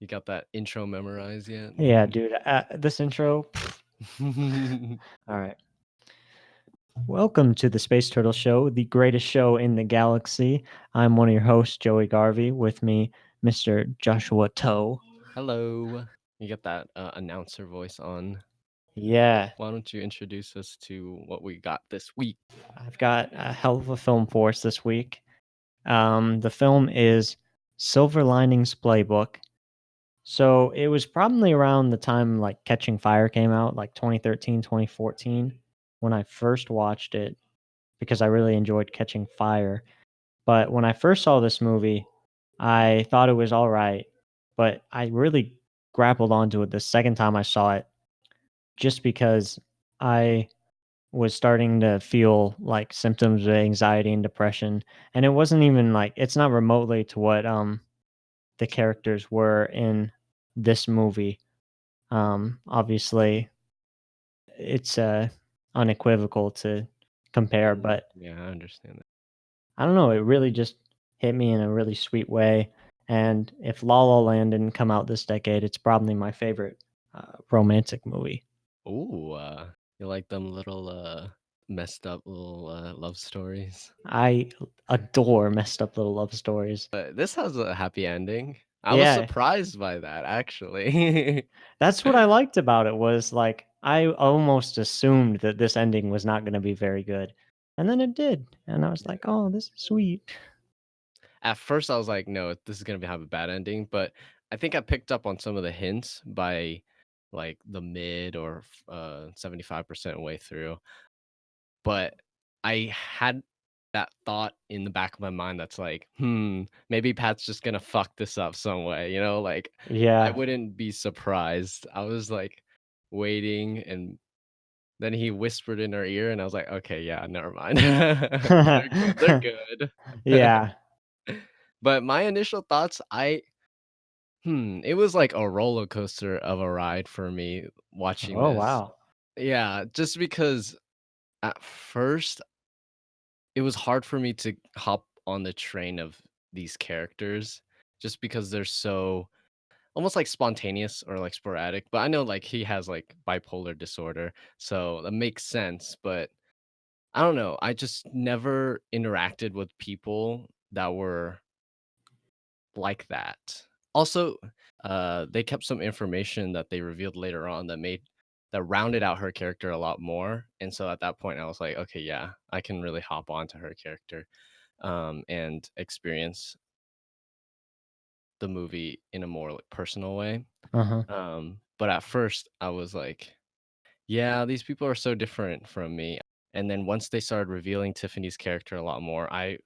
You got that intro memorized yet? Yeah, dude. This intro. All right. Welcome to the Space Turtle Show, the greatest show in the galaxy. I'm one of your hosts, Joey Garvey. With me, Mr. Joshua Toe. Hello. You got that announcer voice on. Yeah, Why don't you introduce us to what we got this week? I've got a hell of a film for us this week. The film is Silver Linings Playbook. So it was probably around the time like Catching Fire came out, like 2013, 2014, when I first watched it because I really enjoyed Catching Fire. But when I first saw this movie, I thought it was all right, but I really grappled onto it the second time I saw it just because I was starting to feel like symptoms of anxiety and depression. And it wasn't even like it's not remotely to what the characters were in this movie. Obviously it's unequivocal to compare, but Yeah, I understand that. I don't know, it really just hit me in a really sweet way, and if La La Land didn't come out this decade, it's probably my favorite, romantic movie. Ooh, you like them little messed up little love stories? I adore messed up little love stories. But this has a happy ending. I was Yeah, surprised by that actually. that's what I liked about it was, like, I almost assumed that this ending was not gonna be very good, and then it did, and I was like, "Oh, this is sweet." At first, I was like, "No, this is gonna have a bad ending," but I think I picked up on some of the hints by, like, the mid or 75% way through, but I had that thought in the back of my mind that's like, maybe Pat's just gonna fuck this up some way," like, I Yeah. wouldn't be surprised. I was, like, waiting, and then he whispered in her ear, and I was like, "Okay, yeah, never mind. They're good." Yeah. But my initial thoughts, it was like a roller coaster of a ride for me watching Oh, this. wow. Yeah, just because at first it was hard for me to hop on the train of these characters just because they're so almost like spontaneous or like sporadic. But I know like he has like bipolar disorder, so that makes sense. But I don't know. I just never interacted with people that were like that. Also, they kept some information that they revealed later on that rounded out her character a lot more, and so at that point, I was like, "Okay, yeah, I can really hop onto her character, and experience the movie in a more, like, personal way." Uh-huh. But at first, I was like, "Yeah, these people are so different from me," and then once they started revealing Tiffany's character a lot more, I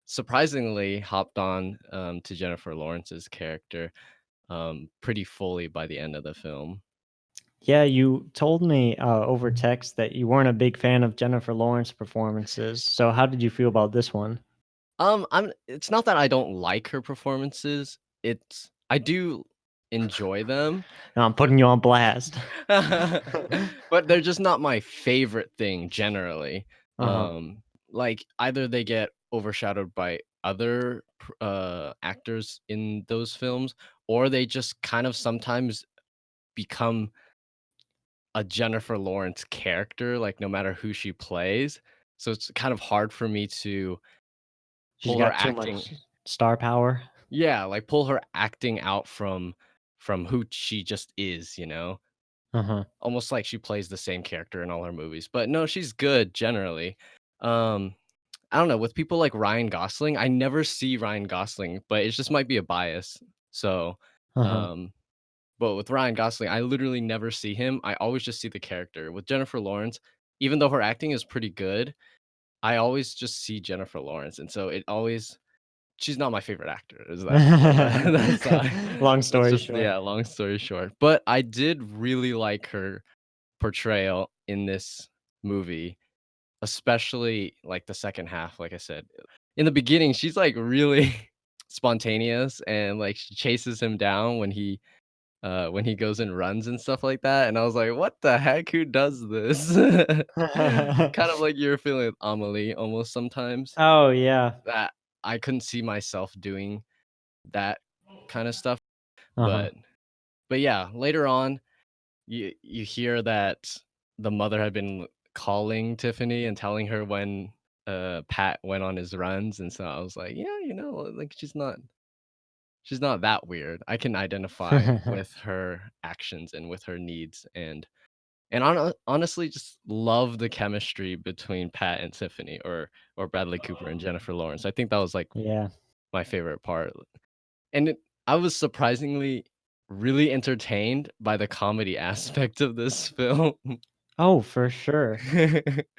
surprisingly hopped on, to Jennifer Lawrence's character, pretty fully by the end of the film. Yeah, you told me over text that you weren't a big fan of Jennifer Lawrence performances. So how did you feel about this one? It's not that I don't like her performances, it's I do enjoy them, No, I'm putting you on blast. but they're just not my favorite thing generally. Uh-huh. Like, either they get overshadowed by other actors in those films, or they just kind of sometimes become a Jennifer Lawrence character, like, no matter who she plays. So it's kind of hard for me to She's pull her got too acting. much star power. Yeah, like, pull her acting out from who she just is, you know? Uh-huh. Almost like she plays the same character in all her movies, but no, she's good generally. Um, I don't know, with people like Ryan Gosling, I never see Ryan Gosling, but it just might be a bias. So, Uh-huh. um but with Ryan Gosling, I literally never see him. I always just see the character. With Jennifer Lawrence, even though her acting is pretty good, I always just see Jennifer Lawrence, and so it always she's not my favorite actor. Is that's Long that's story just short. yeah, long story short. But I did really like her portrayal in this movie, especially like the second half, like I said. In the beginning, she's like really spontaneous and like she chases him down when he goes and runs and stuff like that, and I was like, "What the heck? Who does this?" Kind of like you're feeling with Amelie almost sometimes, Oh, yeah. that I couldn't see myself doing that kinda stuff. Uh-huh. but yeah, later on, you hear that the mother had been calling Tiffany and telling her when, Pat went on his runs, and so I was like, "Yeah, like, she's not that weird. I can identify with her actions and with her needs," and honestly, just love the chemistry between Pat and Tiffany or Bradley Cooper and Jennifer Lawrence. I think that was, like, Yeah. my favorite part, and I was surprisingly really entertained by the comedy aspect of this film. Oh, for sure.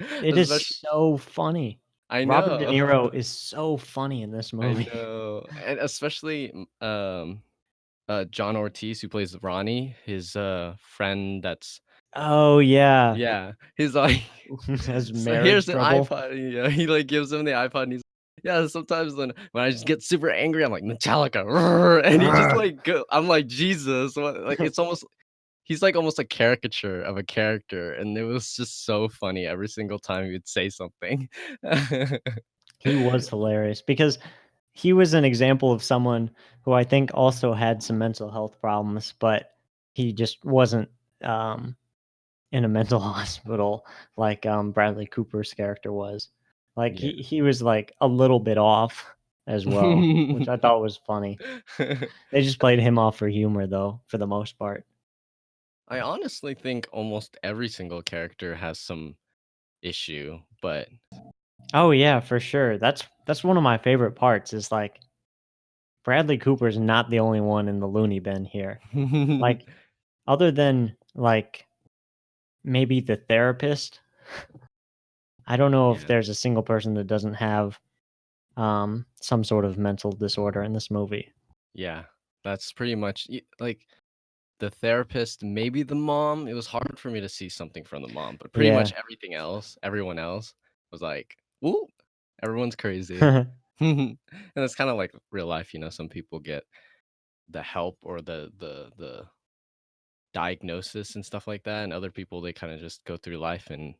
It is Especially so funny. I Robert De know, Niro is so funny in this I movie. know, and especially, John Ortiz, who plays Ronnie, his, friend that's Oh, yeah. yeah, he's like, Has "So marriage here's an trouble. iPod," yeah, he, like, gives him the iPod, and he's yeah, sometimes when I just get super angry, I'm like, "Metallica," and he just, like, go I'm like, "Jesus," what like, it's almost he's, like, almost a caricature of a character, and it was just so funny every single time he would say something. He was hilarious because he was an example of someone who I think also had some mental health problems, but he just wasn't, um, in a mental hospital like, Bradley Cooper's character was. Like, Yeah. he was, like, a little bit off as well, which I thought was funny. They just played him off for humor, though, for the most part. I honestly think almost every single character has some issue, but Oh, yeah, for sure. That's one of my favorite parts is, like, Bradley Cooper's not the only one in the loony bin here. Like, other than, like, maybe the therapist, I don't know if Yeah, there's a single person that doesn't have, some sort of mental disorder in this movie. yeah, that's pretty much like, the therapist, maybe the mom, it was hard for me to see something from the mom, but pretty much Yeah. everyone else was like, "Ooh, everyone's crazy." And it's kinda like real life, some people get the help or the diagnosis and stuff like that, and other people, they kinda just go through life and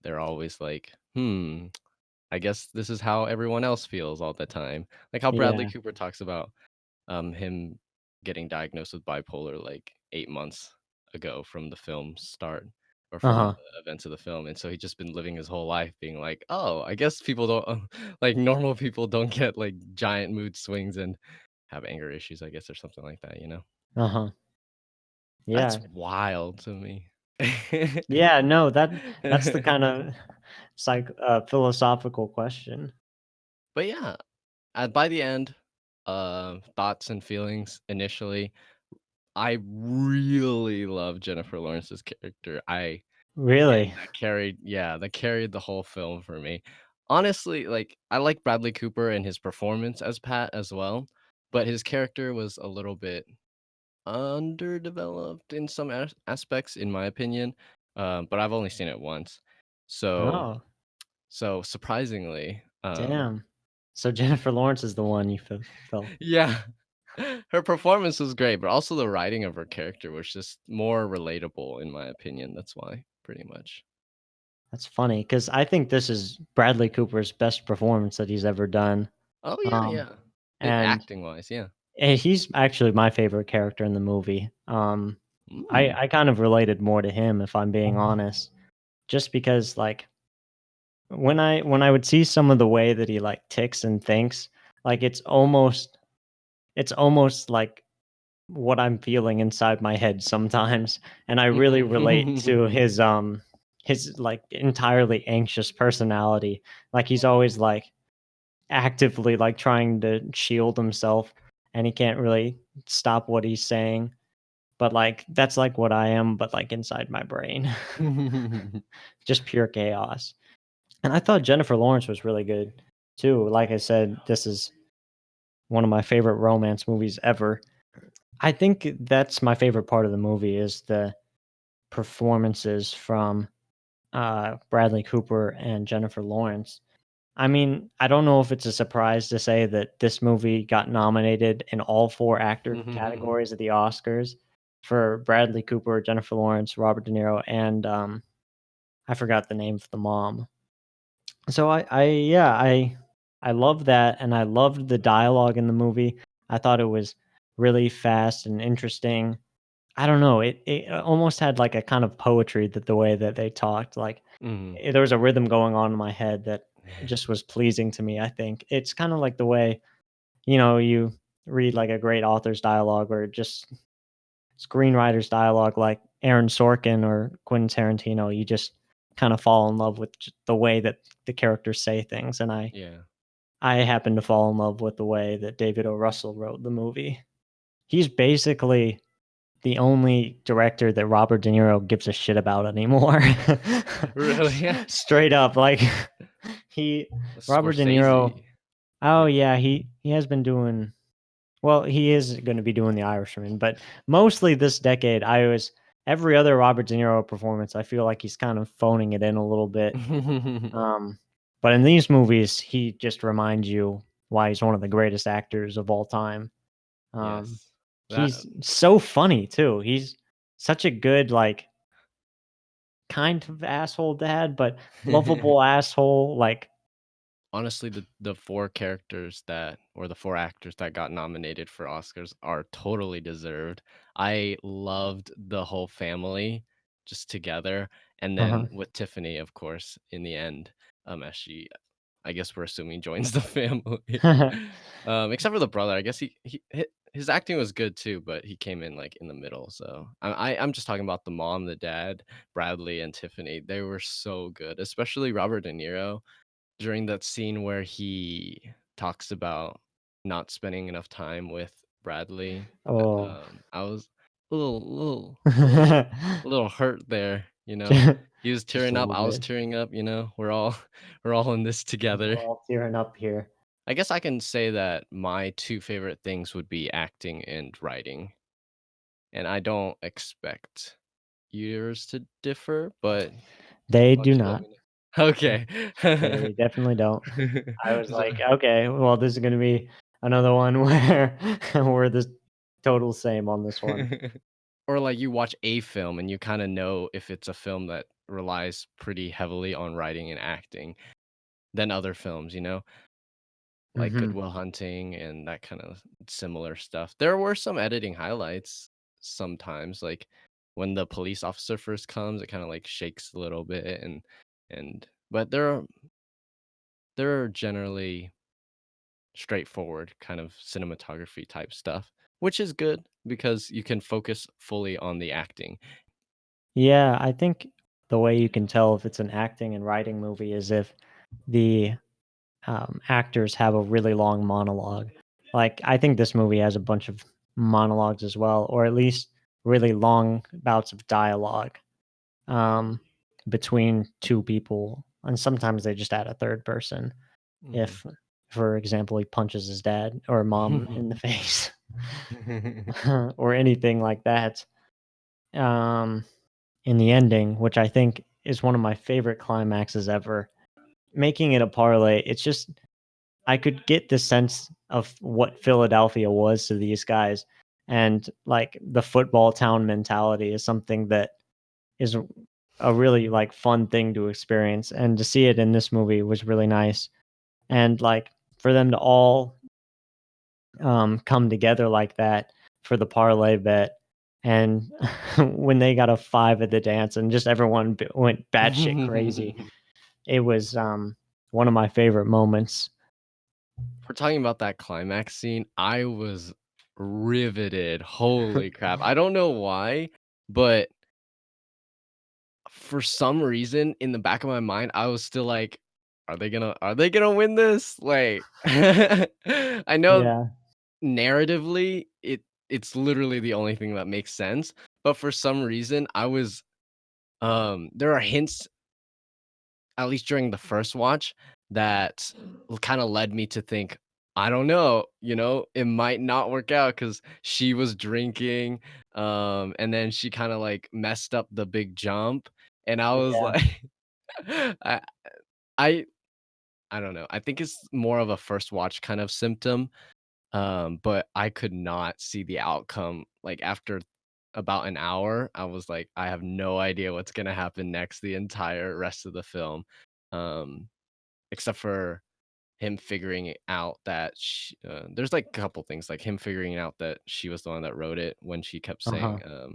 they're always like, "Hmm, I guess this is how everyone else feels all the time." Like how Bradley Yeah. Cooper talks about, him getting diagnosed with bipolar, like, 8 months ago from the film start or from Uh-huh. the events of the film, and so he's just been living his whole life being like, "Oh, I guess people don't like, normal people don't get, like, giant mood swings and have anger issues, I guess, or something like that, you know?" Uh-huh. That's Yeah. wild to me. Yeah, no, that's the kinda philosophical question. But yeah, by the end, thoughts and feelings initially, I really love Jennifer Lawrence's character. And Really? that carried the whole film for me. Honestly, like, I like Bradley Cooper and his performance as Pat as well, but his character was a little bit underdeveloped in some aspects, in my opinion, but I've only seen it once. So Oh, surprisingly, damn. So Jennifer Lawrence is the one you felt. yeah, her performance was great, but also the writing of her character was just more relatable, in my opinion. That's why, pretty much. That's funny because I think this is Bradley Cooper's best performance that he's ever done. Oh yeah, Um, yeah. It and acting wise, yeah. he's actually my favorite character in the movie. Mm. I kind of related more to him if I'm being honest, just because like when I would see some of the way that he like ticks and thinks, like it's almost like what I'm feeling inside my head sometimes, and I really relate to his like entirely anxious personality. Like he's always like actively like trying to shield himself and he can't really stop what he's saying. But like that's like what I am, but like inside my brain. Just pure chaos. And I thought Jennifer Lawrence was really good too. Like I said, this is one of my favorite romance movies ever. I think that's my favorite part of the movie is the performances from Bradley Cooper and Jennifer Lawrence. I mean, I don't know if it's a surprise to say that this movie got nominated in all four actor categories at the Oscars for Bradley Cooper, Jennifer Lawrence, Robert De Niro, and I forgot the name of the mom. So I love that, and I loved the dialogue in the movie. I thought it was really fast and interesting. I don't know, it almost had, like, a kind of poetry that the way that they talked, like, Mhm. there was a rhythm going on in my head that just was pleasing to me, I think. It's kinda like the way, you read, like, a great author's dialogue or just screenwriter's dialogue like Aaron Sorkin or Quentin Tarantino, you just kinda fall in love with the way that the characters say things, and Yeah. I happen to fall in love with the way that David O. Russell wrote the movie. He's basically the only director that Robert De Niro gives a shit about anymore. Really? Straight up, like, he Robert De Niro. Scorsese. Oh, Yeah. yeah, he has been doing well, he is gonna be doing The Irishman, but mostly this decade, I was every other Robert De Niro performance, I feel like he's kind of phoning it in a little bit. Um, but in these movies, he just reminds you why he's one of the greatest actors of all time. Um, Yes. That he's so funny too. He's such a good, like, kind of asshole dad, but lovable asshole, like. honestly, the 4 characters that or the 4 actors that got nominated for Oscars are totally deserved. I loved the whole family just together, and Uh-huh. then with Tiffany, of course, in the end, as she I guess we're assuming joins the family. Except for the brother, I guess his acting was good too, but he came in, like, in the middle, so I'm just talking about the mom, the dad, Bradley, and Tiffany. They were so good, especially Robert De Niro during that scene where he talks about not spending enough time with Bradley. Oh. I was a little hurt there, you know? He was Just a tearing up, little I was bit. tearing up, you know? We're all we're all in this together. We're all tearing up here. I guess I can say that my 2 favorite things would be acting and writing, and I don't expect yours to differ, but They why do don't you let not. me know? Okay. They definitely don't. I was So like, "Okay, well, this is gonna be another one where we're the total same on this one." or, like, you watch a film and you kinda know if it's a film that relies pretty heavily on writing and acting than other films, you know? Like Good Mhm. Will Hunting and that kind of similar stuff. There were some editing highlights sometimes, like, when the police officer first comes, it kinda, like, shakes a little bit and but there are generally straightforward kind of cinematography type stuff, which is good because you can focus fully on the acting. Yeah, I think the way you can tell if it's an acting and writing movie is if the, actors have a really long monologue. Like, I think this movie has a bunch of monologues as well, or at least really long bouts of dialogue. um, between two people, and sometimes they just add a third person. Mhm. If, for example, he punches his dad or mom in the face, or anything like that. Um, in the ending, which I think is one of my favorite climaxes ever, making it a parlay. It's just I could get the sense of what Philadelphia was to these guys, and like the football town mentality is something that is a really, like, fun thing to experience, and to see it in this movie was really nice, and, like, for them to all, come together like that for the parlay bet, and when they got a 5 at the dance and just everyone went batshit crazy, it was, one of my favorite moments. We're talking about that climax scene, I was riveted, holy crap. I don't know why, but for some reason, in the back of my mind, I was still like, "Are they gonna win this?" Like, I know Yeah. narratively, it's literally the only thing that makes sense, but for some reason, there are hints, at least during the first watch, that kinda led me to think, "I don't know, it might not work out because she was drinking, and then she kinda, like, messed up the big jump," and I was Yeah. like I I I don't know, I think it's more of a first watch kind of symptom, but I could not see the outcome, like, after about an hour, I was like, "I have no idea what's gonna happen next the entire rest of the film," um, except for him figuring it out that there's like a couple things, like him figuring out that she was the one that wrote it when she kept saying, Uh-huh.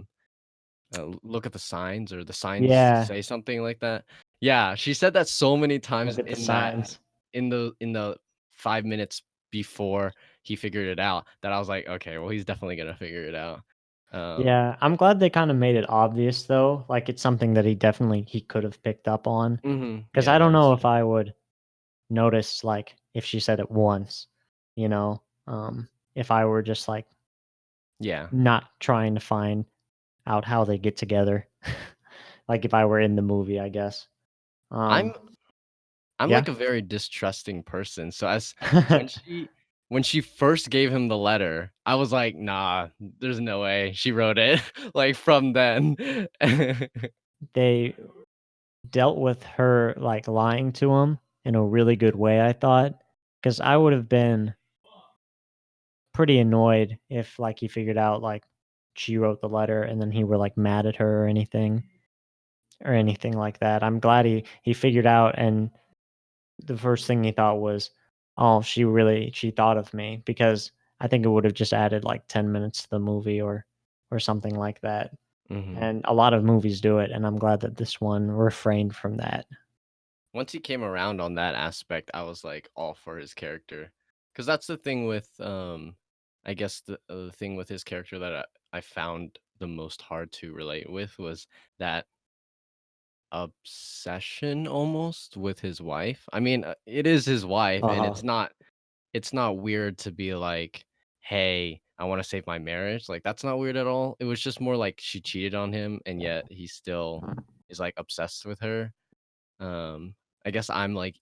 "Look at the signs," or the signs Yeah, say something like that. Yeah, she said that so many look times at the signs. in the 5 minutes before he figured it out that I was like, "Okay, well, he's definitely gonna figure it out." Um Yeah, I'm glad they kinda made it obvious though, like, it's something that he could have picked up on. Mhm. Because Yeah, I that don't is know if true. I would notice, like, if she said it once, you know, if I were just, like, Yeah. not trying to find out how they get together. Like, if I were in the movie, I guess. I'm Um, I'm yeah. like a very distrusting person, so as when she when she first gave him the letter, I was like, "Nah, there's no way she wrote it." Like, from then. They dealt with her, like, lying to him in a really good way, I thought, because I would have been pretty annoyed if, like, he figured out, like, she wrote the letter and then he were, like, mad at her or anything like that. I'm glad he figured out, and the first thing he thought was, "Oh, she thought of me," because I think it would have just added, like, 10 minutes to the movie or something like that, Mhm. and a lot of movies do it, and I'm glad that this one refrained from that. Once he came around on that aspect, I was, like, all for his character, because that's the thing with, I guess the thing with his character that I found the most hard to relate with was that obsession almost with his wife. I mean, it is his wife, and Uh-huh. it's not weird to be like, "Hey, I wanna save my marriage." Like, that's not weird at all. It was just more like she cheated on him, and yet he still is, like, obsessed with her. I guess I'm, like,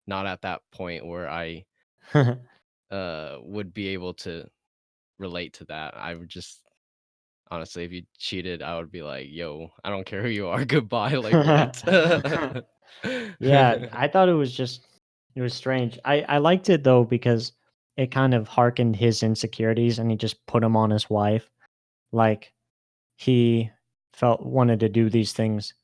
not at that point where I, would be able to relate to that. I would just honestly, if you cheated, I would be like, "Yo, I don't care who you are, goodbye." Like, what? Yeah, I thought it was strange. I liked it though because it kind of harkened his insecurities and he just put them on his wife. Like, he felt wanted to do these things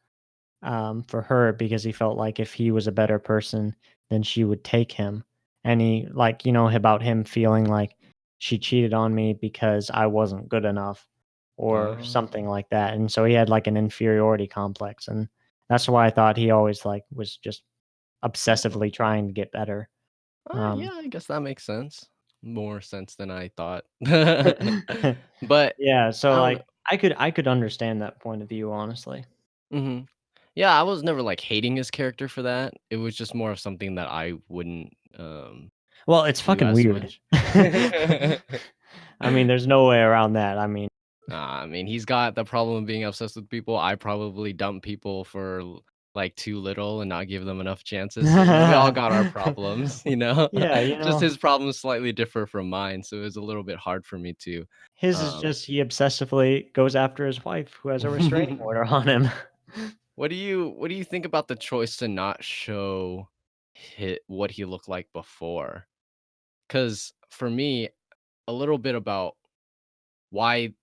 for her because he felt like if he was a better person, then she would take him. And he, like, about him feeling like she cheated on me because I wasn't good enough or Oh, something like that. And so he had like an inferiority complex. And that's why I thought he always like was just oh. obsessively trying to get better. Um, Yeah, I guess that makes sense. More sense than I thought. But yeah. So I don't know. like I could understand that point of view, honestly. Mhm. Yeah, I was never, like, hating his character for that. It was just more of something that I wouldn't, Well, it's do fucking as weird. much. I mean, there's no way around that. I mean, I mean, he's got the problem of being obsessed with people. I probably dump people for, like, too little and not give them enough chances, so, we all got our problems, you know? yeah, Just his problems slightly differ from mine, so it was a little bit hard for me to, his is um just he obsessively goes after his wife who has a restraining order on him. what do you think about the choice to not show what he looked like before? Because for me, a little bit about why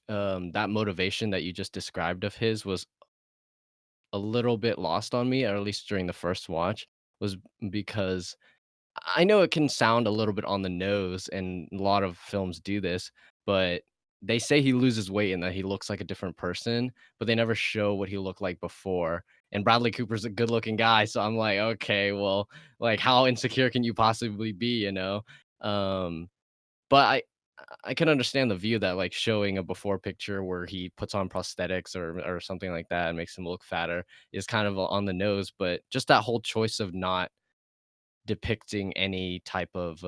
that motivation that you just described of his was a little bit lost on me, or at least during the first watch, was because I know it can sound a little bit on the nose, and a lot of films do this, but they say he loses weight and that he looks like a different person, but they never show what he looked like before. And Bradley Cooper's a good-looking guy, so I'm like, okay, well, like, how insecure can you possibly be, you know? Um, but I can understand the view that, like, showing a before picture where he puts on prosthetics or something like that and makes him look fatter is kind of on the nose, but just that whole choice of not depicting any type of,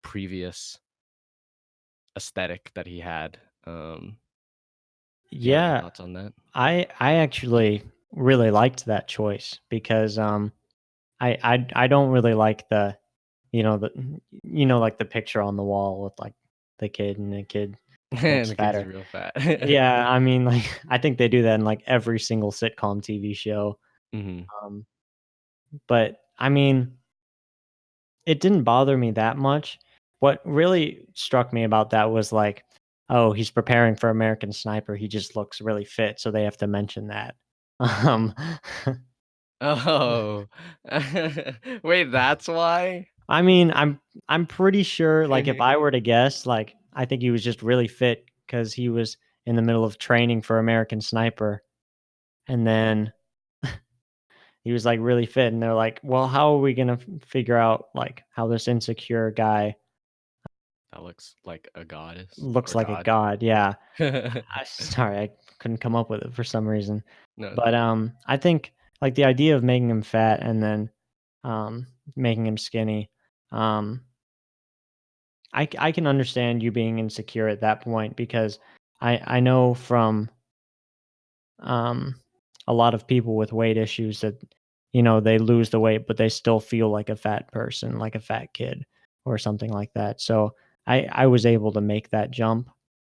previous aesthetic that he had. Do you have any Yeah, thoughts on that? I actually really liked that choice because I don't really like the the like the picture on the wall with like the kid and the kid looks The kid's fatter. real fat. Yeah, I mean like I think they do that in like every single sitcom TV show. Mhm. Um, but I mean, it didn't bother me that much. What really struck me about that was like, oh, he's preparing for American Sniper. He just looks really fit, so they have to mention that. Um, Oh. Wait, that's why? I mean, I'm pretty sure, like, if I were to guess, like, I think he was just really fit because he was in the middle of training for American Sniper, and then he was, like, really fit, and they're like, "Well, how are we gonna figure out, like, how this insecure guy That looks like a goddess looks or like a god. god?" Yeah. Sorry, I couldn't come up with it for some reason. No, it's But, okay. I think, like, the idea of making him fat and then, um, making him skinny, um, I can understand you being insecure at that point because I know from, um, a lot of people with weight issues that, they lose the weight, but they still feel like a fat person, like a fat kid or something like that. So, I was able to make that jump,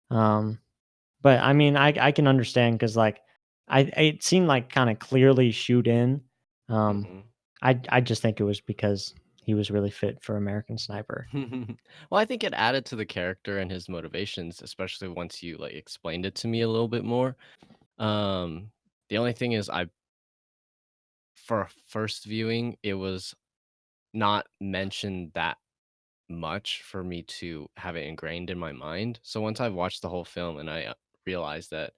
um but, I mean, I can understand because like, it seemed like kinda clearly shoot in. Um, Mhm. I just think it was because he was really fit for American Sniper. Well, I think it added to the character and his motivations, especially once you, like, explained it to me a little bit more. Um, the only thing is for a first viewing, it was not mentioned that much for me to have it ingrained in my mind. So once I watched the whole film and I, realized that,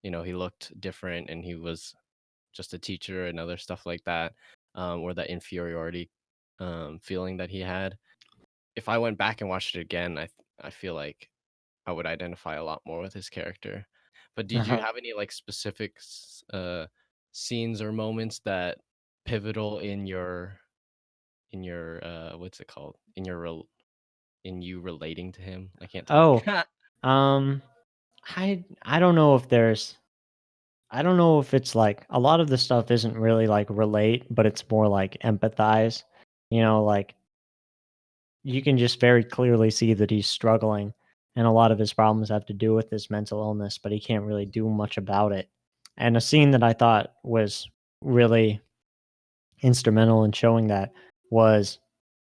he looked different and he was just a teacher and other stuff like that, or that inferiority, feeling that he had. If I went back and watched it again, I feel like I would identify a lot more with his character. But did you Uh-huh. have any, like, specific scenes or moments that pivotal in your, what's it called? In you relating to him? I can't talk. Oh, um, I don't know if there's I don't know if it's like a lot of the stuff isn't really like relate, but it's more like empathize. Like you can just very clearly see that he's struggling, and a lot of his problems have to do with his mental illness, but he can't really do much about it. And a scene that I thought was really instrumental in showing that was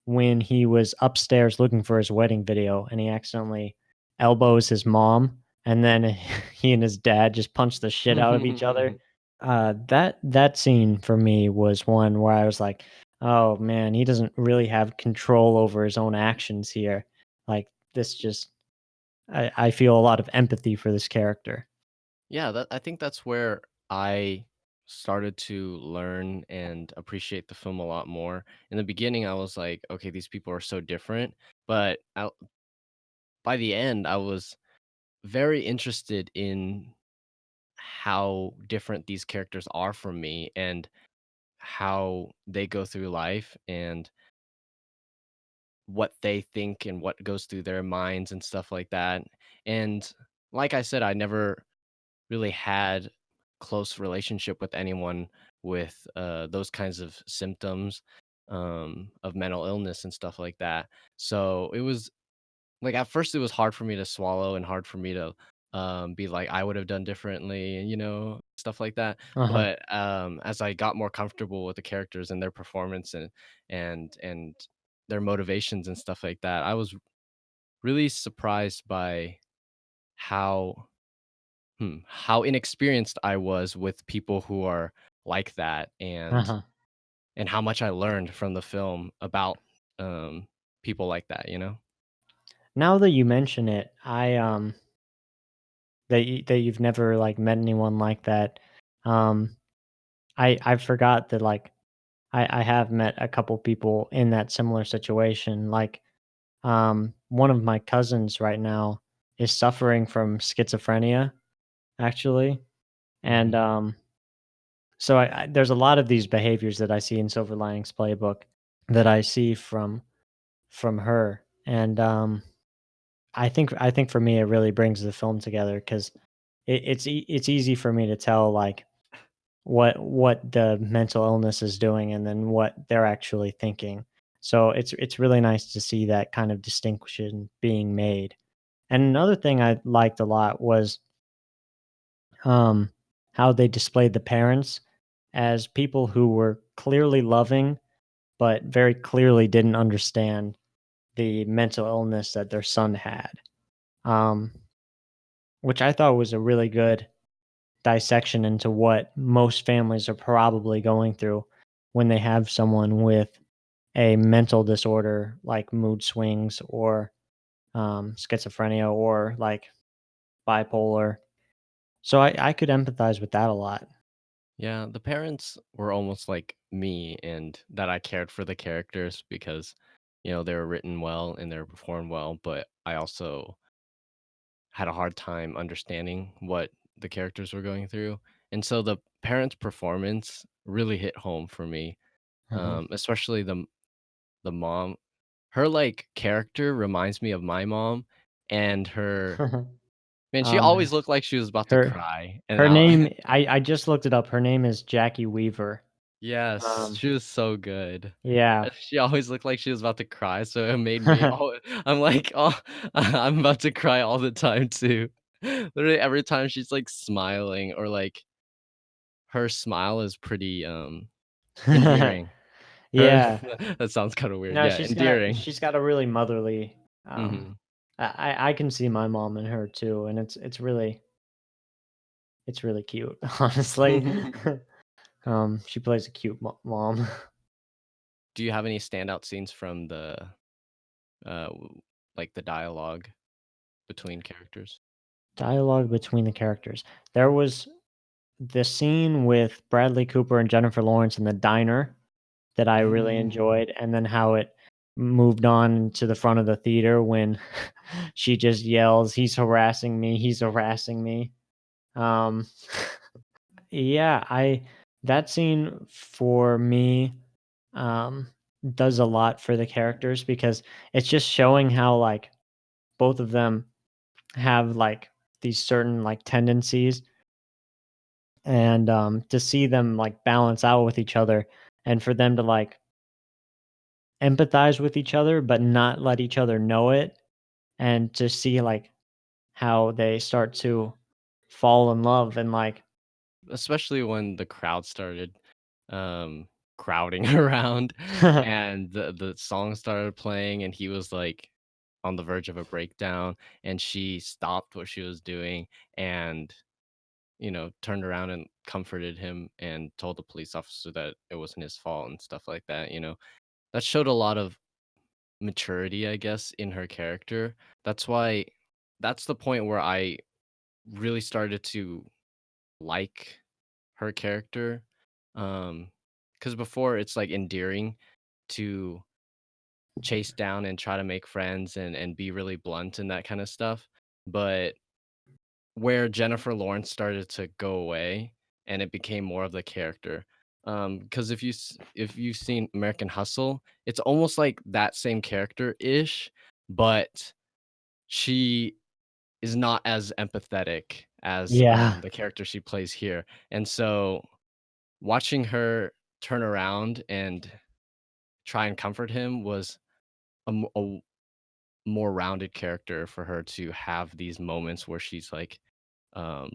when he was upstairs looking for his wedding video and he accidentally elbows his mom, and then he and his dad just punch the shit out of each other. That scene for me was one where I was like, "Oh man, he doesn't really have control over his own actions here." Like this just I feel a lot of empathy for this character. Yeah, I think that's where I started to learn and appreciate the film a lot more. In the beginning, I was like, "Okay, these people are so different," but by the end, I was very interested in how different these characters are from me and how they go through life and what they think and what goes through their minds and stuff like that. And like I said, I never really had close relationship with anyone with those kinds of symptoms of mental illness and stuff like that. So it was like, at first, it was hard for me to swallow and hard for me to, be like, "I would have done differently," and, stuff like that. Uh-huh. But, as I got more comfortable with the characters and their performance and their motivations and stuff like that, I was really surprised by how how inexperienced I was with people who are like that, Uh-huh. and how much I learned from the film about, um, people like that, you know? Now that you mention it, that you've never like met anyone like that. Um I forgot that like I have met a couple people in that similar situation. Like one of my cousins right now is suffering from schizophrenia actually. And Mhm. so there's a lot of these behaviors that I see in Silver Linings Playbook that I see from her. And I think for me it really brings the film together because it's easy for me to tell like what the mental illness is doing and then what they're actually thinking. So it's really nice to see that kind of distinction being made. And another thing I liked a lot was um how they displayed the parents as people who were clearly loving but very clearly didn't understand the mental illness that their son had. Um which I thought was a really good dissection into what most families are probably going through when they have someone with a mental disorder like mood swings or schizophrenia or like bipolar. So I could empathize with that a lot. Yeah, the parents were almost like me and that I cared for the characters because, they were written well and they were performed well, but I also had a hard time understanding what the characters were going through. And so the parents' performance really hit home for me, Mhm. especially the mom. Her like character reminds me of my mom, and man, she um, always looked like she was about to her cry. And her name I, I just looked it up. Her name is Jackie Weaver. yes, Um, she was so good. yeah. She always looked like she was about to cry, so it made me I'm like, "Oh, I'm about to cry all the time too." Literally every time she's, like, smiling or, like, her smile is pretty, endearing. Her Yeah. that sounds kinda weird. No, Yeah, endearing. she's got a really motherly, Mhm. I can see my mom in her too, and it's really cute, honestly. She plays a cute mom. Do you have any standout scenes from like, the dialogue between characters? Dialogue between the characters. There was the scene with Bradley Cooper and Jennifer Lawrence in the diner that I really Mm. enjoyed, and then how it moved on to the front of the theater when she just yells, "He's harassing me, he's harassing me." Um, yeah, I that scene for me, um, does a lot for the characters because it's just showing how, like, both of them have, like, these certain, like, tendencies and, to see them, like, balance out with each other and for them to, like, empathize with each other, but not let each other know it, and to see, like, how they start to fall in love and, like Especially when the crowd started, um, crowding around and the song started playing and he was, like, on the verge of a breakdown, and she stopped what she was doing and, turned around and comforted him and told the police officer that it wasn't his fault and stuff like that. That showed a lot of maturity, I guess, in her character. That's why that's the point where I really started to like her character, because before it's, like, endearing to chase down and try to make friends and be really blunt and that kinda stuff, but where Jennifer Lawrence started to go away and it became more of the character, because if you've seen American Hustle, it's almost like that same character-ish, but she is not as empathetic as, Yeah. the character she plays here, and so watching her turn around and try and comfort him was a more rounded character for her to have these moments where she's, like,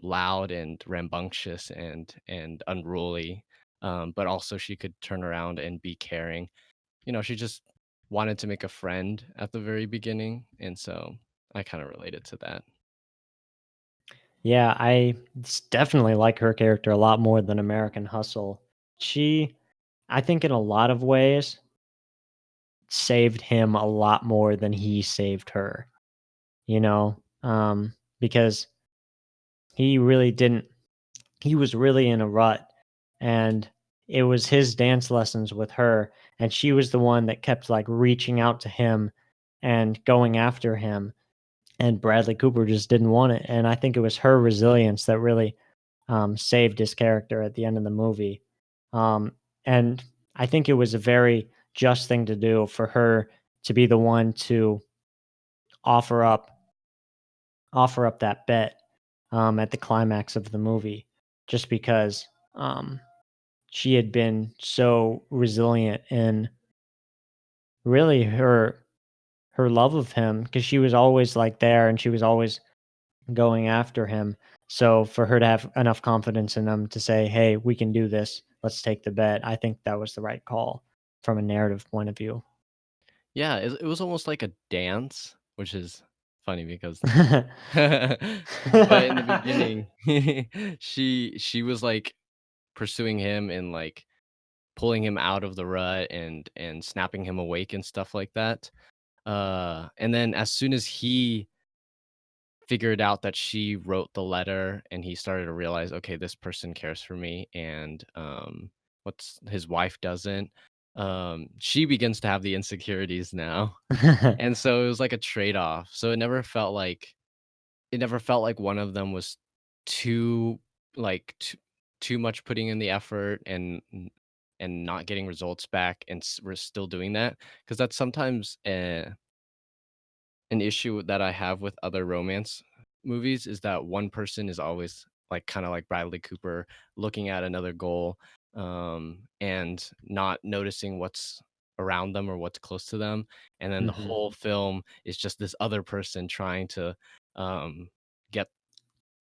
loud and rambunctious and unruly, but also she could turn around and be caring. She just wanted to make a friend at the very beginning, and so I kinda related to that. Yeah, definitely like her character a lot more than American Hustle. She, I think in a lot of ways, saved him a lot more than he saved her, you know? Because he really didn't he was really in a rut and it was his dance lessons with her and she was the one that kept like reaching out to him and going after him and Bradley Cooper just didn't want it and I think it was her resilience that really saved his character at the end of the movie. Um, and I think it was a very just thing to do for her to be the one to offer up offer up that bet at the climax of the movie, just because she had been so resilient in really her love of him because she was always like there and she was always going after him. So for her to have enough confidence in them to say, "Hey, we can do this. Let's take the bet." I think that was the right call from a narrative point of view. Yeah, it was almost like a dance, which is funny because but in the beginning, she was, like, pursuing him and, like, pulling him out of the rut and snapping him awake and stuff like that. And then as soon as he figured out that she wrote the letter and he started to realize, "Okay, this person cares for me," and, what's his wife doesn't, she begins to have the insecurities now. And so it was like a trade-off. So it never felt like one of them was too like, too much putting in the effort and not getting results back, and we're still doing that because that's sometimes an issue that I have with other romance movies is that one person is always, like, kinda like Bradley Cooper, looking at another goal, and not noticing what's around them or what's close to them, and then the Mhm. whole film is just this other person trying to, um, get,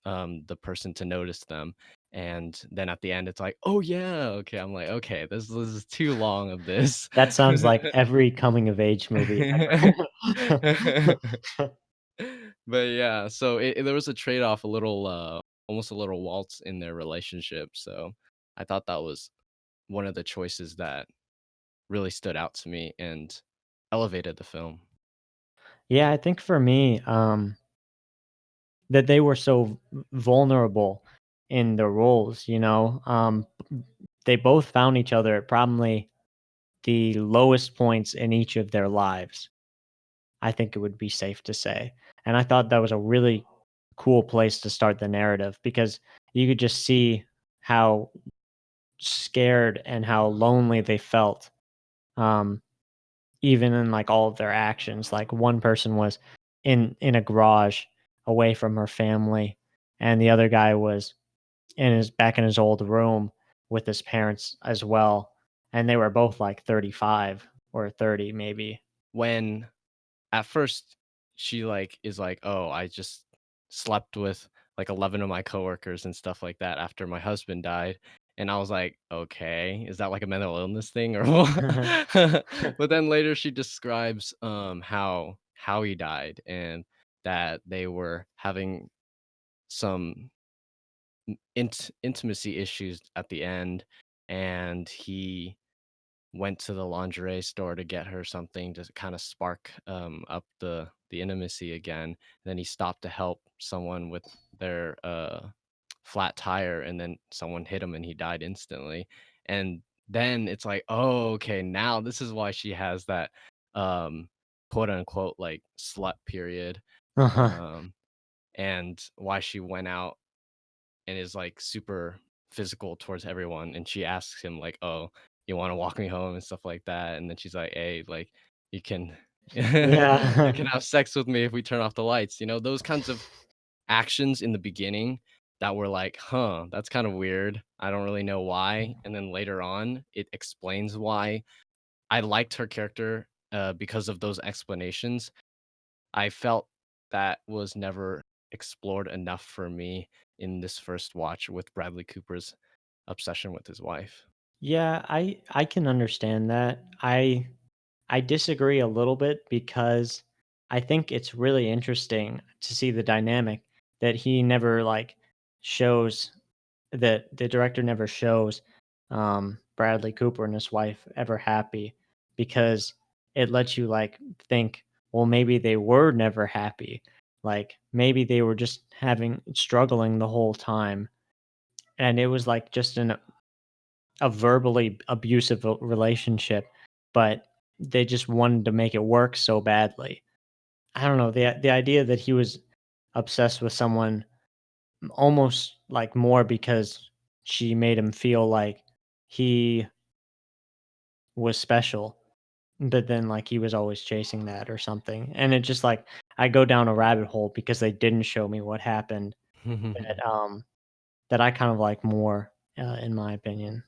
the person to notice them, and then at the end, it's like, "Oh, yeah, okay." I'm like, "Okay, this is too long of this." That sounds like every coming of age movie ever. But yeah, so there was a trade-off, a little, almost a little waltz in their relationship, so I thought that was one of the choices that really stood out to me and elevated the film. Yeah, I think for me, that they were so vulnerable in their roles, you know? They both found each other at probably the lowest points in each of their lives. I think it would be safe to say. And I thought that was a really cool place to start the narrative because you could just see how scared and how lonely they felt. Um, Even in, like, all of their actions, like, one person was in a garage away from her family, and the other guy was in his old room with his parents as well, and they were both, like, 35 or 30 maybe. When at first she, like, is like, "Oh, I just slept with, like, 11 of my coworkers and stuff like that after my husband died," and I was like, "Okay, is that like a mental illness thing or what?" But then later she describes, how he died and that they were having some intimacy issues at the end, and he went to the lingerie store to get her something to kinda spark, up the intimacy again. Then he stopped to help someone with their, flat tire, and then someone hit him, and he died instantly. And then it's like, "Oh, okay, now this is why she has that, um, quote, unquote, like, slut period," Uh-huh. um, and why she went out and is, like, super physical towards everyone, and she asks him, like, "Oh, you wanna walk me home?" and stuff like that, and then she's like, "Hey, like, you can you Yeah. can have sex with me if we turn off the lights," those kinds of actions in the beginning that were like, "Huh, that's kinda weird. I don't really know why," and then later on, it explains why. I liked her character, because of those explanations. I felt that was never explored enough for me in this first watch with Bradley Cooper's obsession with his wife. Yeah, I can understand that. I disagree a little bit because I think it's really interesting to see the dynamic that he never like shows that the director never shows Bradley Cooper and his wife ever happy because it lets you like think, well, maybe they were never happy. Like maybe they were just having struggling the whole time. And it was like just a verbally abusive relationship, but they just wanted to make it work so badly. I don't know, the idea that he was obsessed with someone almost like more because she made him feel like he was special, but then like he was always chasing that or something. And it just like I go down a rabbit hole because they didn't show me what happened that I kind of like more in my opinion.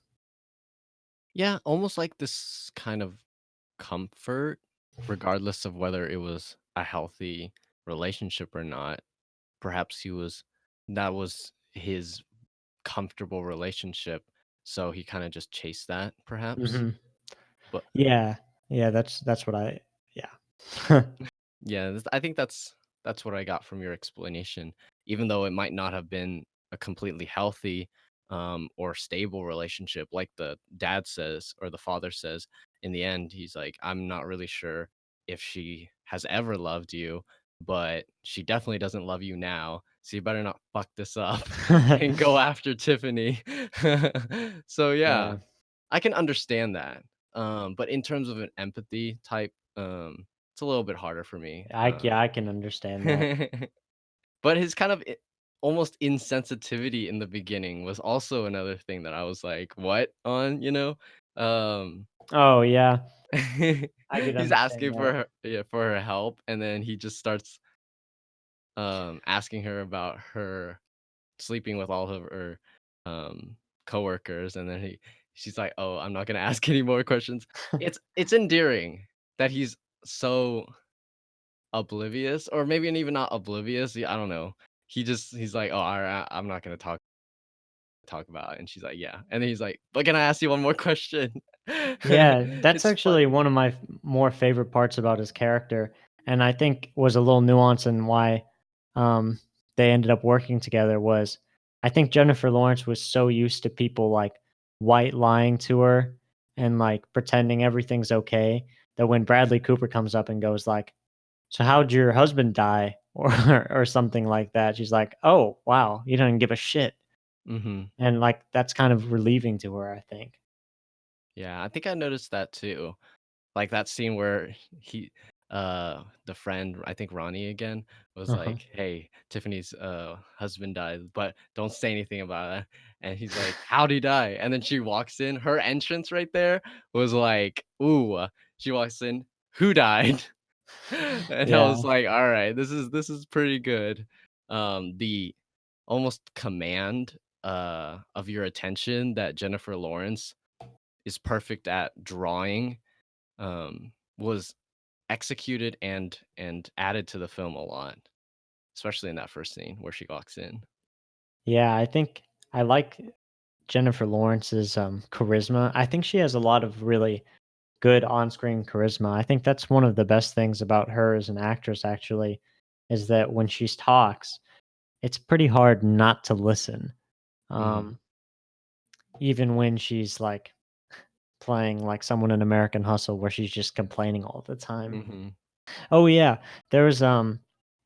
Yeah, almost like this kind of comfort, regardless of whether it was a healthy relationship or not. Perhaps that was his comfortable relationship, so he kinda just chased that, perhaps? Mhm. But Yeah. Yeah, that's what I yeah. yeah, I think that's That's what I got from your explanation. Even though it might not have been a completely healthy, or stable relationship, like the dad says or the father says, in the end, he's like, "I'm not really sure if she has ever loved you, but she definitely doesn't love you now, so you better not fuck this up and go after Tiffany." So, yeah, Yeah. I can understand that, but in terms of an empathy type, it's a little bit harder for me, Yeah, I can understand that. but his kind of almost insensitivity in the beginning was also another thing that I was like, "What?" on, you know? Um, Oh, yeah. I could he's understand asking that. for her, yeah, for her help, and then he just starts, asking her about her sleeping with all of her, coworkers, and then she's like, "Oh, I'm not gonna ask any more questions." It's endearing that he's so oblivious, or maybe even not oblivious, yeah, I don't know. He's like, "Oh, I'm not gonna talk about it," and she's like, "Yeah," and then he's like, "But can I ask you one more question?" Yeah, that's It's actually funny. one of my more favorite parts about his character, and I think was a little nuance in why um, they ended up working together. Was I think Jennifer Lawrence was so used to people like white lying to her and like pretending everything's okay that when Bradley Cooper comes up and goes like, "So how'd your husband die?" or something like that, she's like, "Oh wow, you don't give a shit," Mhm. and like that's kind of relieving to her, I think. Yeah, I think I noticed that too. Like that scene where the friend, I think Ronnie again, was Uh-huh. like, "Hey, Tiffany's, husband died, but don't say anything about it." And he's like, "How'd he die?" And then she walks in, her entrance right there was like, "Ooh," she walks in, "Who died?" And I Yeah. was like, "Alright, this is pretty good." The almost command, of your attention that Jennifer Lawrence is perfect at drawing, was executed and added to the film a lot, especially in that first scene where she walks in. Yeah, I think I like Jennifer Lawrence's, charisma. I think she has a lot of really good on-screen charisma. I think that's one of the best things about her as an actress, actually, is that when she talks, it's pretty hard not to listen, Mhm. um, even when she's, like, playing, like, someone in American Hustle where she's just complaining all the time. Mhm. Oh, yeah. There was,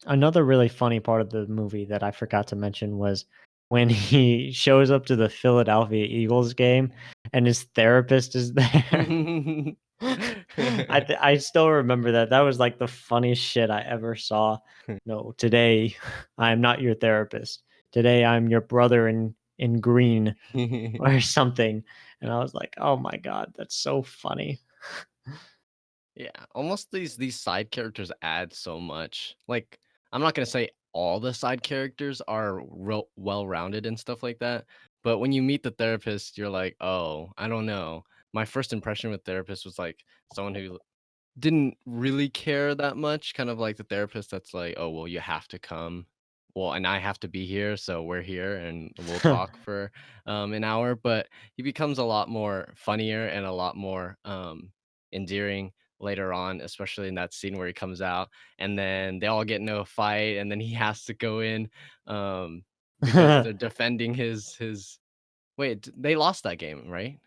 another really funny part of the movie that I forgot to mention was when he shows up to the Philadelphia Eagles game and his therapist is there. I still remember that. That was, like, the funniest shit I ever saw. "No, today, I am not your therapist. Today, I'm your brother in green," or something, and I was like, "Oh my god, that's so funny." Yeah, almost these side characters add so much. Like, I'm not gonna say all the side characters are real well-rounded and stuff like that, but when you meet the therapist, you're like, "Oh, I don't know." My first impression with therapist was like someone who didn't really care that much, kind of like the therapist that's like, "Oh, well, you have to come. Well, and I have to be here, so we're here and we'll talk for, an hour," but he becomes a lot more funnier and a lot more, endearing later on, especially in that scene where he comes out, and then they all get into a fight, and then he has to go in, um, because they're defending his wait, they lost that game, right?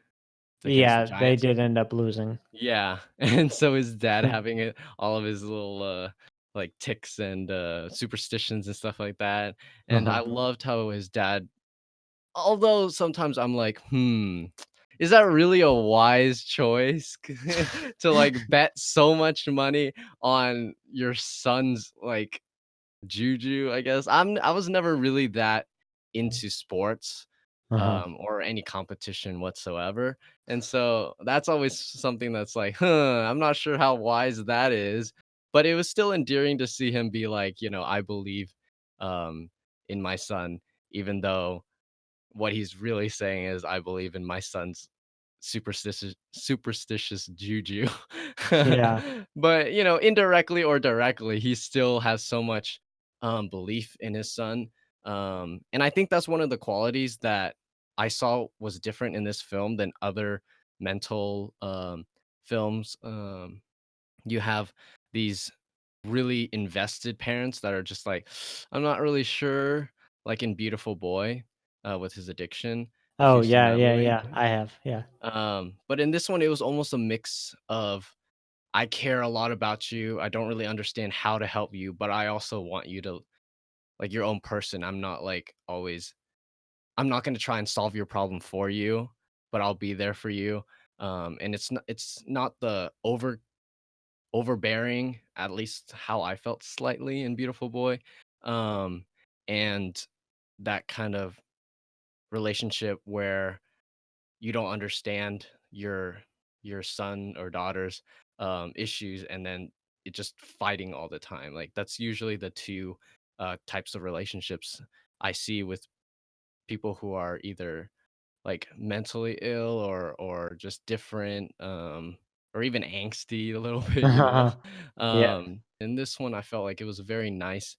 Against the Yeah, they Giants? did end up losing. Yeah, and so his dad having it all of his little, like, ticks and, superstitions and stuff like that, and I Uh-huh. loved how his dad, although sometimes I'm like, "Hmm, is that really a wise choice to, like, bet so much money on your son's, like, juju, I guess. I was never really that into sports, Uh-huh. or any competition whatsoever, and so that's always something that's like, "Huh, I'm not sure how wise that is," but it was still endearing to see him be like, "I believe, um, in my son," even though what he's really saying is, "I believe in my son's superstitious juju." Yeah. But, indirectly or directly, he still has so much, belief in his son, and I think that's one of the qualities that I saw was different in this film than other mental, films. You have these really invested parents that are just like, I'm not really sure, like in Beautiful Boy, with his addiction, if Oh, you've seen yeah, that yeah, movie. yeah, I have, yeah. But in this one, it was almost a mix of, I care a lot about you. I don't really understand how to help you, but I also want you to like your own person. I'm not going to try and solve your problem for you, but I'll be there for you. And it's not the overbearing, at least how I felt slightly in Beautiful Boy. Um, and that kind of relationship where you don't understand your son or daughter's issues, and then it just fighting all the time. Like that's usually the two types of relationships I see with people who are either like mentally ill or just different, or even angsty a little bit, you know. Yeah. In this one I felt like it was very nice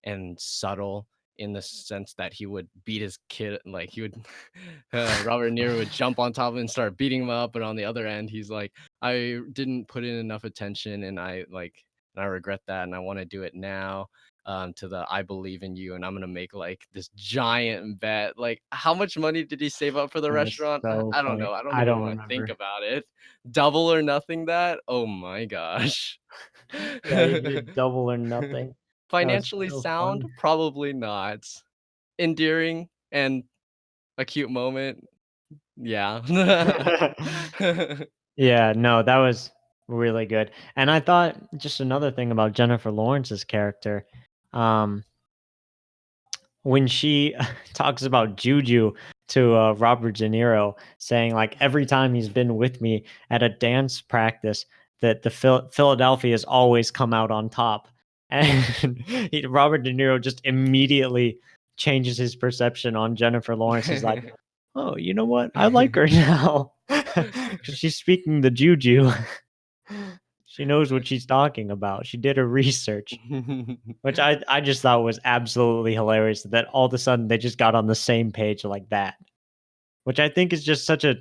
and subtle in the sense that he would beat his kid, like he would Robert De Niro would jump on top of him and start beating him up, and on the other end, he's like, "I didn't put in enough attention, and I regret that, and I want to do it now." To the "I believe in you, and I'm gonna make like this giant bet." Like, how much money did he save up for the That's restaurant? so I don't funny. know. I don't I even don't want to think remember. about it. Double or nothing that. Oh my gosh. Yeah, he did Double or Nothing. That was Financially so sound? funny. Probably not. Endearing and a cute moment? Yeah. Yeah, no, that was really good, and I thought just another thing about Jennifer Lawrence's character, um, when she talks about Juju to, Robert De Niro, saying, like, "Every time he's been with me at a dance practice, that the Philadelphia has always come out on top." And Robert De Niro just immediately changes his perception on Jennifer Lawrence. He's like, "Oh, you know what? I like her now because she's speaking the juju. She knows what she's talking about. She did her research." Which I just thought was absolutely hilarious that all of a sudden they just got on the same page like that, which I think is just such a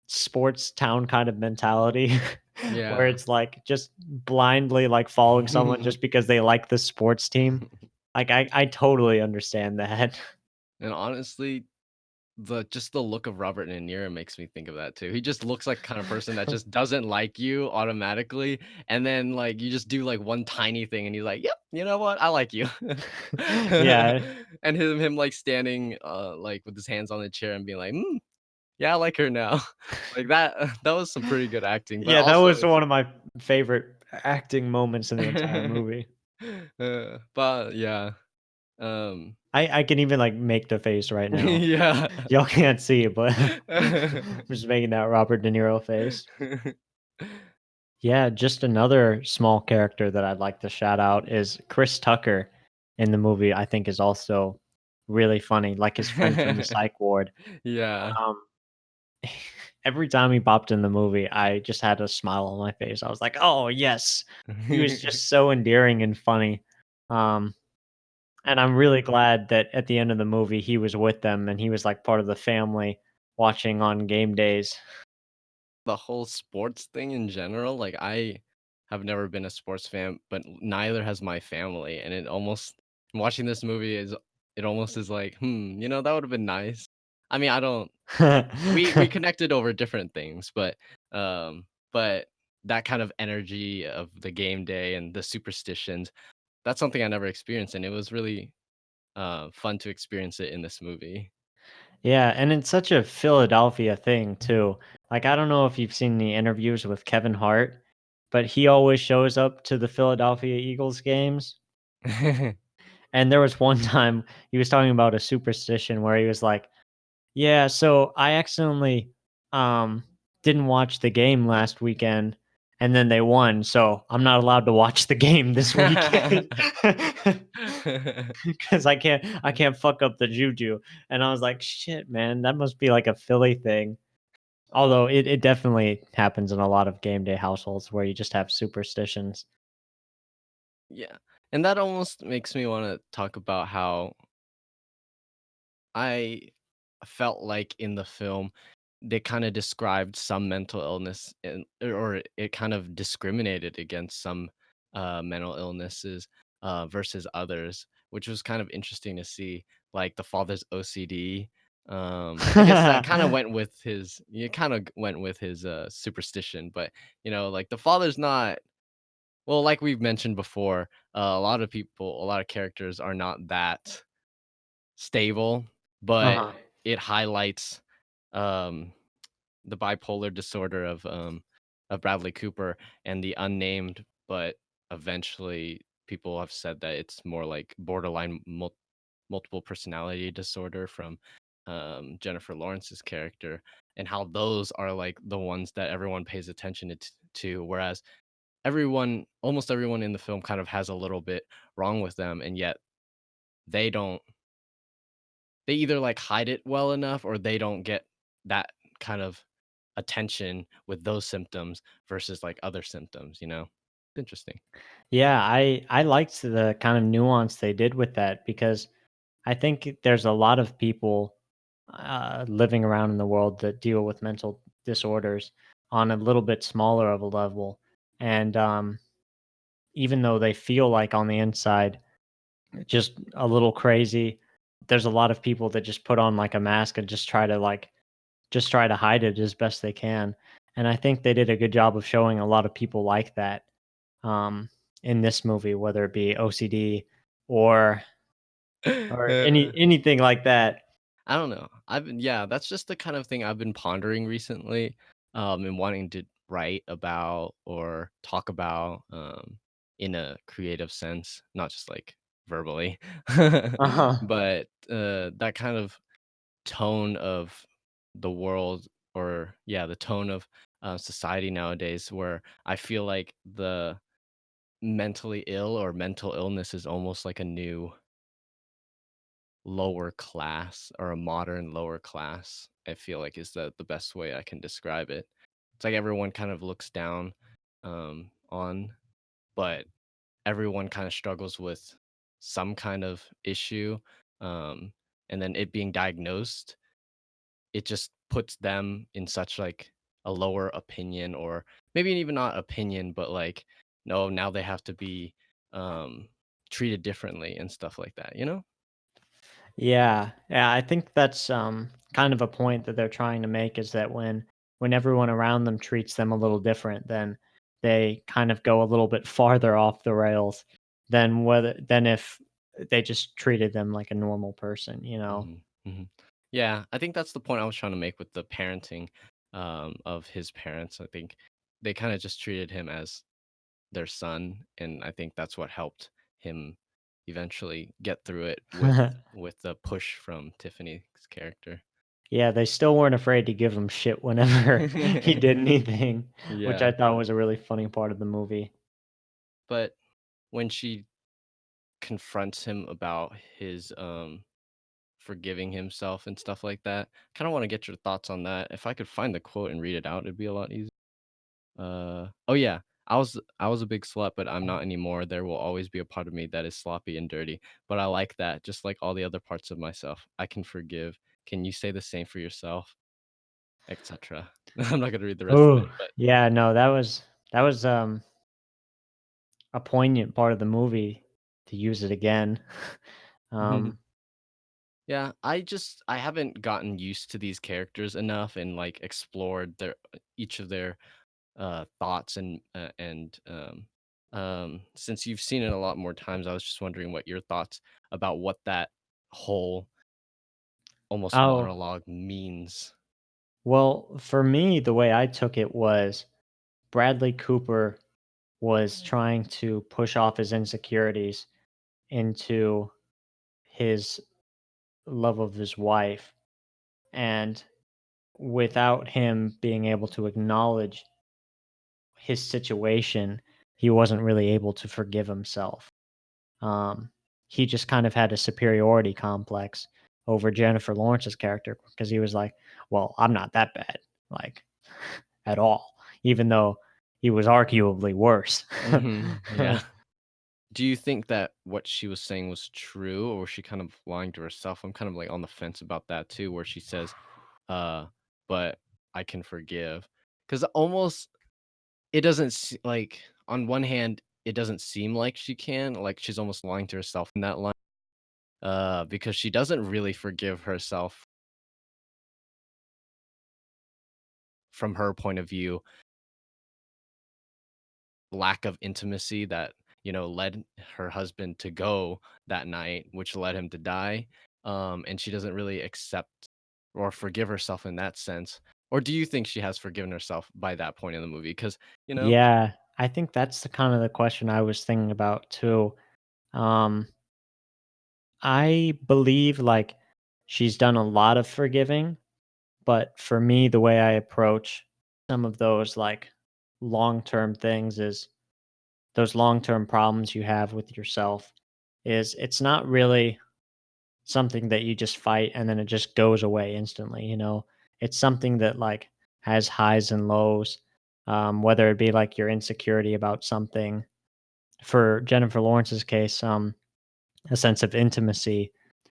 sports town kind of mentality where Yeah. it's like just blindly like following someone just because they like the sports team. Like I totally understand that. And honestly, the look of Robert De Niro makes me think of that too. He just looks like kind of person that just doesn't like you automatically, and then, like, you just do, like, one tiny thing, and he's like, "Yep, you know what? I like you." Yeah. And him, like, standing, like, with his hands on the chair and being like, "Mm, yeah, I like her now." Like, that that was some pretty good acting, but Yeah, that also was one of my favorite acting moments in the entire movie. but yeah, um, I can even like make the face right now. yeah. Y'all can't see it, but I'm just making that Robert De Niro face. Yeah, just another small character that I'd like to shout out is Chris Tucker in the movie. I think is also really funny, like his friend from the psych ward. Yeah. Um, every time he popped in the movie, I just had a smile on my face. I was like, "Oh yes," he was just so endearing and funny. Um, and I'm really glad that at the end of the movie he was with them and he was like part of the family watching on game days. The whole sports thing in general, like, I have never been a sports fan, but neither has my family, and watching this movie it almost is like, "Hmm, that would've been nice." I mean, I don't we connected over different things, but that kind of energy of the game day and the superstitions, that's something I never experienced, and it was really, fun to experience it in this movie. Yeah, and it's such a Philadelphia thing too. Like I don't know if you've seen the interviews with Kevin Hart, but he always shows up to the Philadelphia Eagles games. And there was one time he was talking about a superstition where he was like, "Yeah, so I accidentally um didn't watch the game last weekend and then they won, so I'm not allowed to watch the game this weekend." Because I can't fuck up the juju. And I was like, shit, man, that must be like a Philly thing. Although it definitely happens in a lot of game day households where you just have superstitions. Yeah, and that almost makes me wanna talk about how I felt like in the film, they kinda described some mental illness, and or it kind of discriminated against some mental illnesses versus others, which was kind of interesting to see. Like the father's OCD. I guess that kind of went with his. It kind of went with his superstition, but like the father's not. Well, like we've mentioned before, a lot of people, a lot of characters are not that stable, but Uh-huh. it highlights um the bipolar disorder of Bradley Cooper and the unnamed, but eventually people have said that it's more like borderline multiple personality disorder from Jennifer Lawrence's character, and how those are like the ones that everyone pays attention to, whereas almost everyone in the film kind of has a little bit wrong with them, and yet they don't they either, like, hide it well enough or they don't get that kind of attention with those symptoms versus, like, other symptoms? Interesting. Yeah, I liked the kind of nuance they did with that because I think there's a lot of people living around in the world that deal with mental disorders on a little bit smaller of a level, and even though they feel like on the inside just a little crazy, there's a lot of people that just put on like a mask and just try to hide it as best they can. And I think they did a good job of showing a lot of people like that um, in this movie, whether it be OCD or Uh, anything like that. I don't know. Yeah, that's just the kind of thing I've been pondering recently, and wanting to write about or talk about, in a creative sense, not just, like, verbally. Uh-huh. But, that kind of tone of the world, or yeah, the tone of society nowadays, where I feel like the mentally ill or mental illness is almost like a new lower class, or a modern lower class. I feel like is the best way I can describe it. It's like everyone kind of looks down on, but everyone kind of struggles with some kind of issue, um and then it being diagnosed, it just puts them in such, like, a lower opinion, or maybe even not opinion, but, like, no, now they have to be, um, treated differently and stuff like that? Yeah, yeah, I think that's kind of a point that they're trying to make is that when everyone around them treats them a little different, then they kind of go a little bit farther off the rails than if they just treated them like a normal person, you know. Mhm, mhm. Yeah, I think that's the point I was trying to make with the parenting, of his parents. I think they kinda just treated him as their son, and I think that's what helped him eventually get through it with the push from Tiffany's character. Yeah, they still weren't afraid to give him shit whenever he did anything, which I Yeah, thought was a really funny part of the movie. but when she confronts him about his, forgiving himself and stuff like that, kinda wanna get your thoughts on that. If I could find the quote and read it out, it'd be a lot easier. Oh, yeah. I was a big slut, but I'm not anymore. There will always be a part of me that is sloppy and dirty, but I like that, just like all the other parts of myself. I can forgive. Can you say the same for yourself? Etcetera. I'm not gonna read the rest of it, Oh, but yeah, no, that was a poignant part of the movie to use it again. Um, yeah, I haven't gotten used to these characters enough and, like, explored each of their thoughts, and since you've seen it a lot more times, I was just wondering what your thoughts about what that whole almost oh, monologue means. well, for me, the way I took it was Bradley Cooper was trying to push off his insecurities into his love of his wife, and without him being able to acknowledge his situation, he wasn't really able to forgive himself. Um, he just kind of had a superiority complex over Jennifer Lawrence's character because he was like, "Well, I'm not that bad, like at all," even though he was arguably worse. Yeah. Do you think that what she was saying was true, or was she kind of lying to herself? I'm kind of, like, on the fence about that too, where she says, uh, "But I can forgive," because almost it doesn't like, on one hand it doesn't seem like she can, like, she's almost lying to herself in that line, because she doesn't really forgive herself from her point of view, lack of intimacy that, led her husband to go that night, which led him to die, and she doesn't really accept or forgive herself in that sense. Or do you think she has forgiven herself by that point in the movie? Because you know Yeah, I think that's the kind of the question I was thinking about too. Um, I believe like she's done a lot of forgiving, but for me, the way I approach some of those like long-term things is those long-term problems you have with yourself is it's not really something that you just fight and then it just goes away instantly, you know? It's something that like has highs and lows, whether it be like your insecurity about something. For Jennifer Lawrence's case, a sense of intimacy.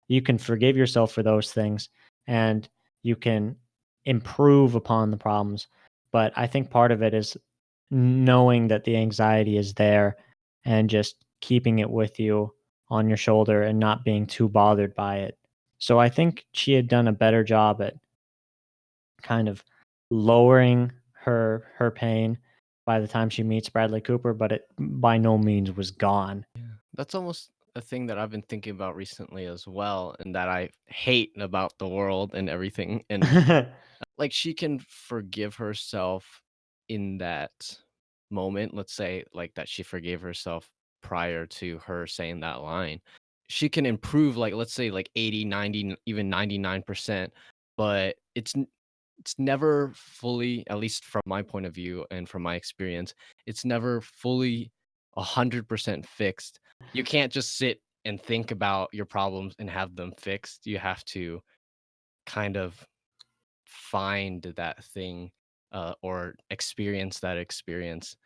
You can forgive yourself for those things and you can improve upon the problems. But I think part of it is knowing that the anxiety is there and just keeping it with you on your shoulder and not being too bothered by it. So I think she had done a better job at kind of lowering her pain by the time she meets Bradley Cooper, but it by no means was gone. that's almost a thing that I've been thinking about recently as well, and that I hate about the world and everything. And like, she can forgive herself in that moment, let's say, like, that she forgave herself prior to her saying that line. She can improve, like, let's say, like, 80, 90, even 99%, but it's never fully, at least from my point of view and from my experience, it's never fully 100% fixed. You can't just sit and think about your problems and have them fixed. You have to kind of find that thing, or experience that experience.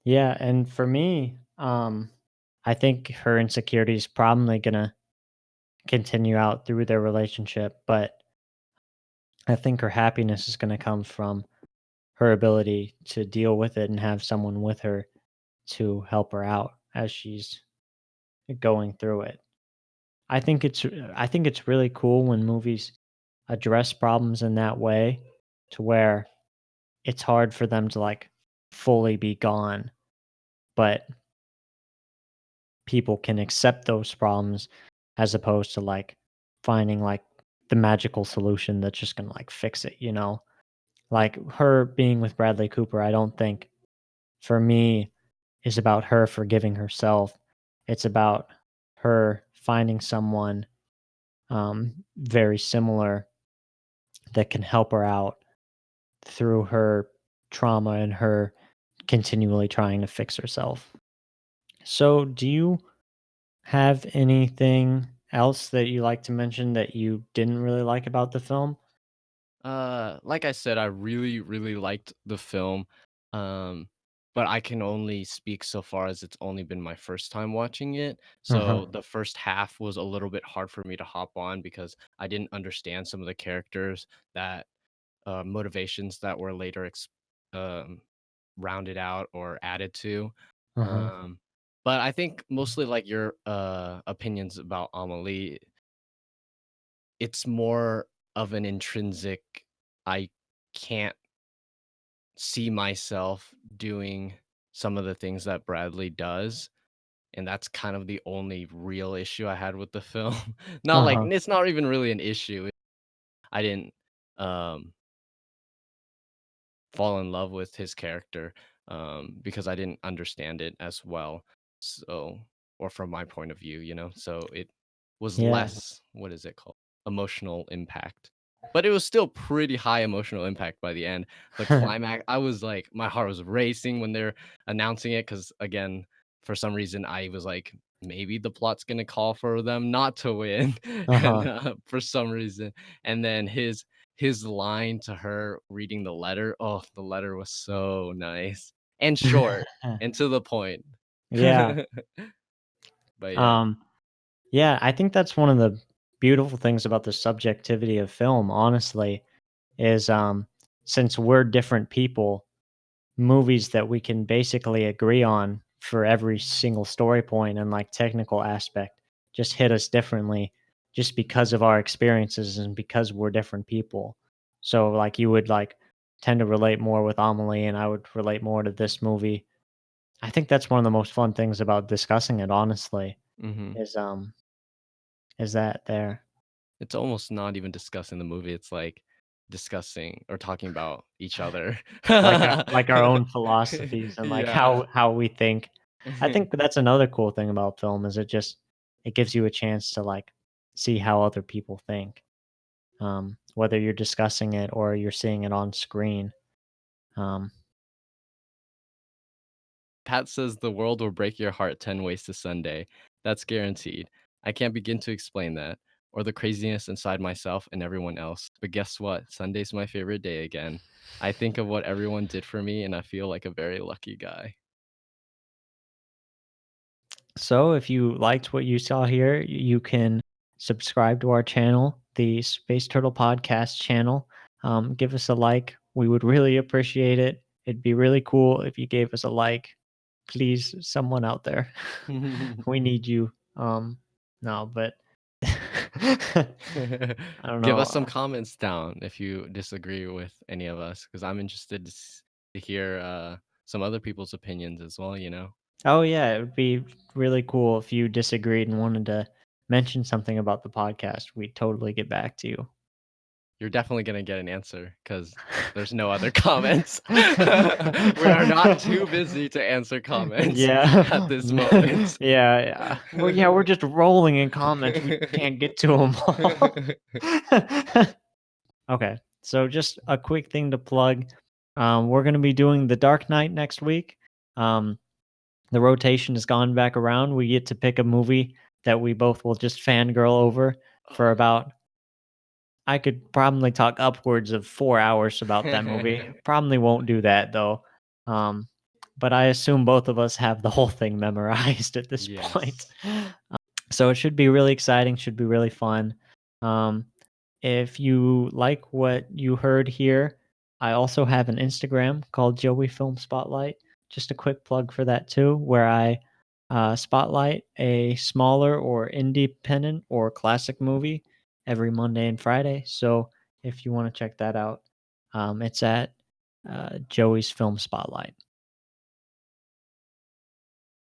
Yeah, and for me, I think her insecurity is probably gonna continue out through their relationship, but I think her happiness is gonna come from her ability to deal with it and have someone with her to help her out as she's going through it. I think it's really cool when movies address problems in that way to where it's hard for them to like fully be gone, but people can accept those problems as opposed to like finding like the magical solution that's just going to like fix it, you know? Like her being with Bradley Cooper, I don't think for me is about her forgiving herself. It's about her finding someone very similar that can help her out through her trauma and her continually trying to fix herself. So, do you have anything else that you like to mention that you didn't really like about the film? Like I said, I really, really liked the film. Um, but I can only speak so far as it's only been my first time watching it. Uh-huh. So the first half was a little bit hard for me to hop on because I didn't understand some of the characters that motivations that were later um, rounded out or added to. Uh-huh. Um, but I think mostly like your opinions about Amelie, it's more of an intrinsic. I can't see myself doing some of the things that Bradley does. And that's kind of the only real issue I had with the film. Not like Uh-huh. it's not even really an issue. I didn't um fall in love with his character, because I didn't understand it as well. So, or from my point of view, so it was Yeah. less, what is it called? Emotional impact. But it was still pretty high emotional impact by the end. The climax, I was like, my heart was racing when they're announcing it because, again, for some reason, I was like, maybe the plot's going to call for them not to win. And Uh-huh. for some reason, and then his line to her reading the letter, oh, the letter was so nice and short and to the point. Yeah. But yeah. Um, yeah, I think that's one of the beautiful things about the subjectivity of film, honestly, is since we're different people, movies that we can basically agree on for every single story point and like technical aspect just hit us differently just because of our experiences and because we're different people. So like you would like tend to relate more with Amelie and I would relate more to this movie. I think that's one of the most fun things about discussing it, honestly, Mhm. is um is that there. It's almost not even discussing the movie, it's, like, discussing or talking about each other. Like our own philosophies and like Yeah. how we think. I think that's another cool thing about film is it gives you a chance to like see how other people think. Whether you're discussing it or you're seeing it on screen. Um, Pat says the world will break your heart 10 ways to Sunday. That's guaranteed. I can't begin to explain that, or the craziness inside myself and everyone else. But guess what? Sunday's my favorite day again. I think of what everyone did for me, and I feel like a very lucky guy. so if you liked what you saw here, you can subscribe to our channel, the Space Turtle Podcast channel. Give us a like. We would really appreciate it. It'd be really cool if you gave us a like. Please, someone out there. We need you. No, but I don't Give know. us some comments down if you disagree with any of us, because I'm interested to hear some other people's opinions as well, you know? Oh yeah, it would be really cool if you disagreed and wanted to mention something about the podcast. We'd totally get back to you. You're definitely gonna get an answer because there's no other comments. We are not too busy to answer comments at Yeah. this moment. Yeah. We're just rolling in comments. We can't get to them all. Okay. So just a quick thing to plug. We're going to be doing The Dark Knight next week. Um, the rotation has gone back around. We get to pick a movie that we both will just fangirl over for about I could probably talk upwards of 4 hours about that movie. Probably won't do that though. Um, but I assume both of us have the whole thing memorized at this point. Yes. So it should be really exciting, should be really fun. Um, if you like what you heard here, I also have an Instagram called Joey Film Spotlight. Just a quick plug for that too, where I spotlight a smaller or independent or classic movie every Monday and Friday. So if you want to check that out, it's at Joey's Film Spotlight.